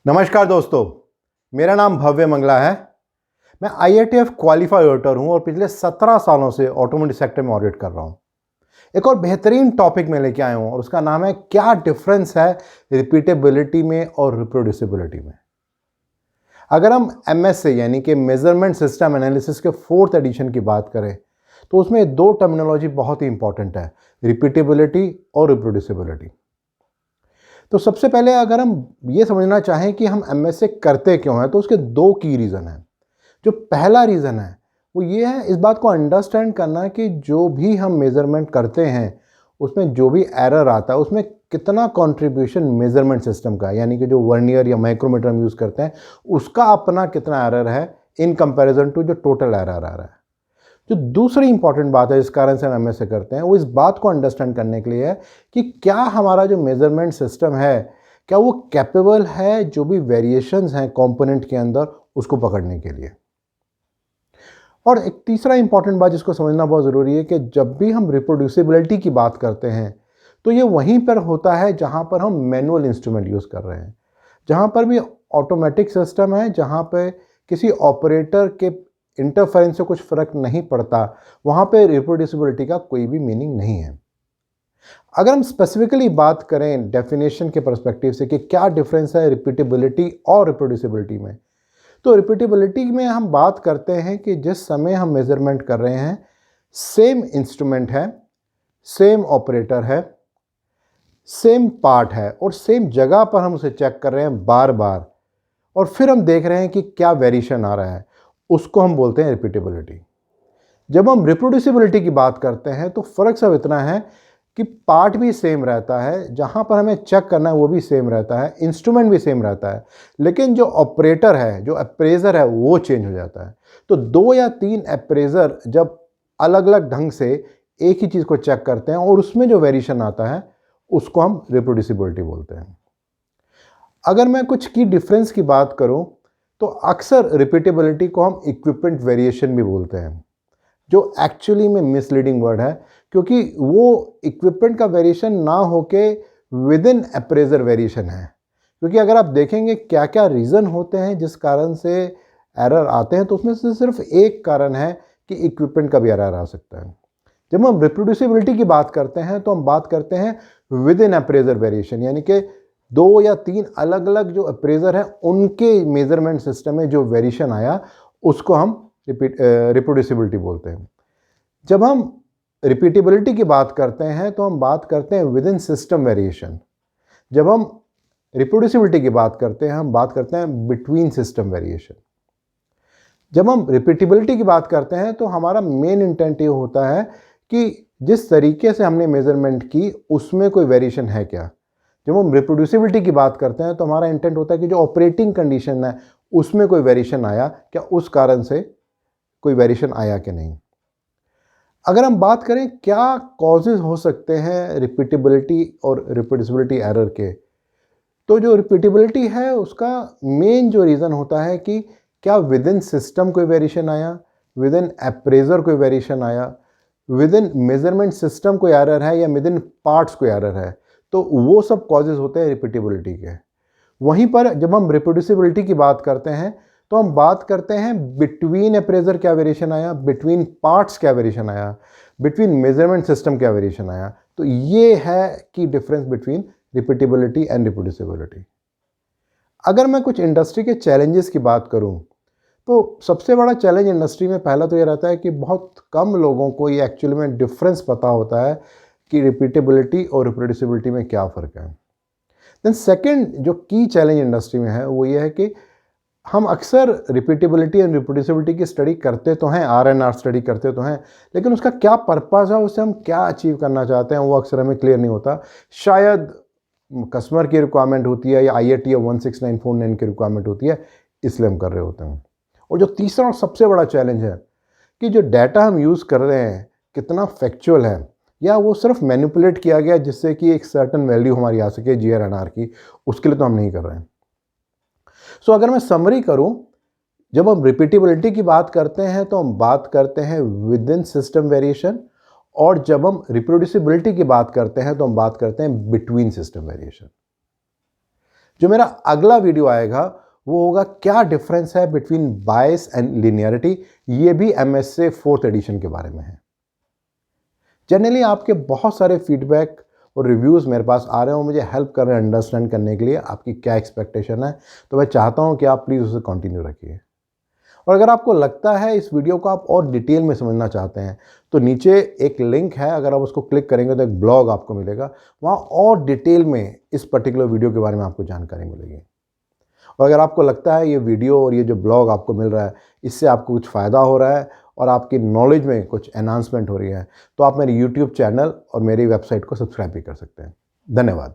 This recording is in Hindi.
नमस्कार दोस्तों, मेरा नाम भव्य मंगला है। मैं IATF क्वालिफाइड ऑडिटर हूं और पिछले 17 सालों से ऑटोमोटिव सेक्टर में ऑडिट कर रहा हूं। एक और बेहतरीन टॉपिक में लेके आया हूं और उसका नाम है क्या डिफरेंस है रिपीटेबिलिटी में और रिप्रोड्यूसिबिलिटी में। अगर हम MSA यानी कि मेजरमेंट सिस्टम एनालिसिस के 4th एडिशन की बात करें तो उसमें दो टर्मिनोलॉजी बहुत ही इंपॉर्टेंट है, रिपीटेबिलिटी और रिप्रोड्यूसिबिलिटी। तो सबसे पहले अगर हम ये समझना चाहें कि हम MSA करते क्यों हैं तो उसके दो की रीज़न हैं। जो पहला रीज़न है वो ये है इस बात को अंडरस्टैंड करना कि जो भी हम मेज़रमेंट करते हैं उसमें जो भी एरर आता है उसमें कितना कंट्रीब्यूशन मेज़रमेंट सिस्टम का, यानी कि जो वर्नियर या माइक्रोमीटर हम यूज़ करते हैं उसका अपना कितना एरर है इन कंपैरिजन टू जो टोटल एरर आ रहा है। जो दूसरी इंपॉर्टेंट बात है जिस कारण से हम MSA करते हैं वो इस बात को अंडरस्टैंड करने के लिए है कि क्या हमारा जो मेज़रमेंट सिस्टम है क्या वो कैपेबल है जो भी वेरिएशंस हैं कंपोनेंट के अंदर उसको पकड़ने के लिए। और एक तीसरा इंपॉर्टेंट बात जिसको समझना बहुत ज़रूरी है कि जब भी हम रिप्रोड्यूसिबिलिटी की बात करते हैं तो ये वहीं पर होता है जहाँ पर हम मैनुअल इंस्ट्रूमेंट यूज़ कर रहे हैं। जहाँ पर भी ऑटोमेटिक सिस्टम है, जहाँ पे किसी ऑपरेटर के इंटरफेरेंस से कुछ फ़र्क नहीं पड़ता, वहाँ पे रिप्रोड्यूसिबिलिटी का कोई भी मीनिंग नहीं है। अगर हम स्पेसिफिकली बात करें डेफिनेशन के पर्सपेक्टिव से कि क्या डिफरेंस है रिपीटेबिलिटी और रिप्रोड्यूसिबिलिटी में, तो रिपीटेबिलिटी में हम बात करते हैं कि जिस समय हम मेजरमेंट कर रहे हैं सेम इंस्ट्रूमेंट है, सेम ऑपरेटर है, सेम पार्ट है और सेम जगह पर हम उसे चेक कर रहे हैं बार बार और फिर हम देख रहे हैं कि क्या वेरिएशन आ रहा है, उसको हम बोलते हैं रिपीटेबिलिटी। जब हम रिप्रोड्यूसिबिलिटी की बात करते हैं तो फ़र्क सब इतना है कि पार्ट भी सेम रहता है, जहाँ पर हमें चेक करना है वो भी सेम रहता है, इंस्ट्रूमेंट भी सेम रहता है, लेकिन जो ऑपरेटर है, जो अप्रेजर है वो चेंज हो जाता है। तो 2 या 3 अप्रेजर जब अलग अलग ढंग से एक ही चीज़ को चेक करते हैं और उसमें जो वेरिएशन आता है उसको हम रिप्रोड्यूसिबिलिटी बोलते हैं। अगर मैं कुछ की डिफरेंस की बात करूं तो अक्सर रिपीटेबिलिटी को हम इक्विपमेंट वेरिएशन भी बोलते हैं, जो एक्चुअली में मिसलीडिंग वर्ड है क्योंकि वो इक्विपमेंट का वेरिएशन ना होके विद इन अप्रेजर वेरिएशन है। क्योंकि अगर आप देखेंगे क्या क्या रीज़न होते हैं जिस कारण से एरर आते हैं तो उसमें से सिर्फ एक कारण है कि इक्विपमेंट का भी एरर आ सकता है। जब हम रिप्रोड्यूसिबिलिटी की बात करते हैं तो हम बात करते हैं विद इन अप्रेजर वेरिएशन, यानी कि 2 या 3 अलग अलग जो अप्रेजर हैं उनके मेजरमेंट सिस्टम में जो वेरिएशन आया उसको हम रिप्रोड्यूसिबिलिटी बोलते हैं। जब हम रिपीटेबिलिटी की बात करते हैं तो हम बात करते हैं विद इन सिस्टम वेरिएशन। जब हम रिप्रोड्यूसिबिलिटी की बात करते हैं हम बात करते हैं बिटवीन सिस्टम वेरिएशन। जब हम रिपीटेबिलिटी की बात करते हैं तो हमारा मेन इंटेंट ये होता है कि जिस तरीके से हमने मेजरमेंट की उसमें कोई वेरिएशन है क्या। जब हम रिप्रोड्यूसिबिलिटी की बात करते हैं तो हमारा इंटेंट होता है कि जो ऑपरेटिंग कंडीशन है उसमें कोई वेरिएशन आया क्या, उस कारण से कोई वेरिएशन आया कि नहीं। अगर हम बात करें क्या कॉजेज़ हो सकते हैं रिपीटेबिलिटी और रिप्रोड्यूसिबिलिटी एरर के, तो जो रिपीटेबिलिटी है उसका मेन जो रीज़न होता है कि क्या विद इन सिस्टम कोई वेरिएशन आया, विद इन अप्रेजर कोई वेरिएशन आया, विद इन मेजरमेंट सिस्टम कोई एरर है या विद इन पार्ट्स कोई एरर है, तो वो सब कॉजेज़ होते हैं रिपीटेबिलिटी के। वहीं पर जब हम रिप्रोड्यूसिबिलिटी की बात करते हैं तो हम बात करते हैं बिटवीन अप्रेजर क्या वेरिएशन आया, बिटवीन पार्ट्स क्या वेरिएशन आया, बिटवीन मेजरमेंट सिस्टम क्या वेरिएशन आया। तो ये है कि difference between repeatability and reproducibility. अगर मैं कुछ इंडस्ट्री के चैलेंजेस की बात करूं तो सबसे बड़ा चैलेंज इंडस्ट्री में पहला तो ये रहता है कि बहुत कम लोगों को ये एक्चुअली में डिफरेंस पता होता है कि रिपीटेबिलिटी और रिप्रोड्यूसिबिलिटी में क्या फ़र्क है। देन सेकंड जो की चैलेंज इंडस्ट्री में है वो ये है कि हम अक्सर रिपीटेबिलिटी एंड रिप्रोड्यूसिबिलिटी की स्टडी करते तो हैं, R&R स्टडी करते तो हैं, लेकिन उसका क्या पर्पज़ है, उससे हम क्या अचीव करना चाहते हैं वो अक्सर हमें क्लियर नहीं होता। शायद कस्टमर की रिक्वायरमेंट होती है या IATF 16949 की रिक्वायरमेंट होती है, इसलिए हम कर रहे होते हैं। और जो तीसरा और सबसे बड़ा चैलेंज है कि जो डाटा हम यूज़ कर रहे हैं कितना फैक्चुअल है या वो सिर्फ मैनिपुलेट किया गया जिससे कि एक सर्टन वैल्यू हमारी आ सके GR&R की, उसके लिए तो हम नहीं कर रहे हैं। सो अगर मैं समरी करूं, जब हम रिपीटेबिलिटी की बात करते हैं तो हम बात करते हैं विद इन सिस्टम वेरिएशन, और जब हम रिप्रोड्यूसिबिलिटी की बात करते हैं तो हम बात करते हैं बिटवीन सिस्टम वेरिएशन। जो मेरा अगला वीडियो आएगा वो होगा क्या डिफरेंस है बिटवीन बायस एंड लिनियरिटी। ये भी एमएसए 4th एडिशन के बारे में है। जनरली आपके बहुत सारे फीडबैक और रिव्यूज़ मेरे पास आ रहे हो, मुझे हेल्प कर रहे हैं अंडरस्टैंड करने के लिए आपकी क्या एक्सपेक्टेशन है। तो मैं चाहता हूं कि आप प्लीज़ उसे कंटिन्यू रखिए। और अगर आपको लगता है इस वीडियो को आप और डिटेल में समझना चाहते हैं तो नीचे एक लिंक है, अगर आप उसको क्लिक करेंगे तो एक ब्लॉग आपको मिलेगा, वहाँ और डिटेल में इस पर्टिकुलर वीडियो के बारे में आपको जानकारी मिलेगी। और अगर आपको लगता है ये वीडियो और ये जो ब्लॉग आपको मिल रहा है इससे आपको कुछ फ़ायदा हो रहा है और आपकी नॉलेज में कुछ एनहांसमेंट हो रही है, तो आप मेरे यूट्यूब चैनल और मेरी वेबसाइट को सब्सक्राइब भी कर सकते हैं। धन्यवाद।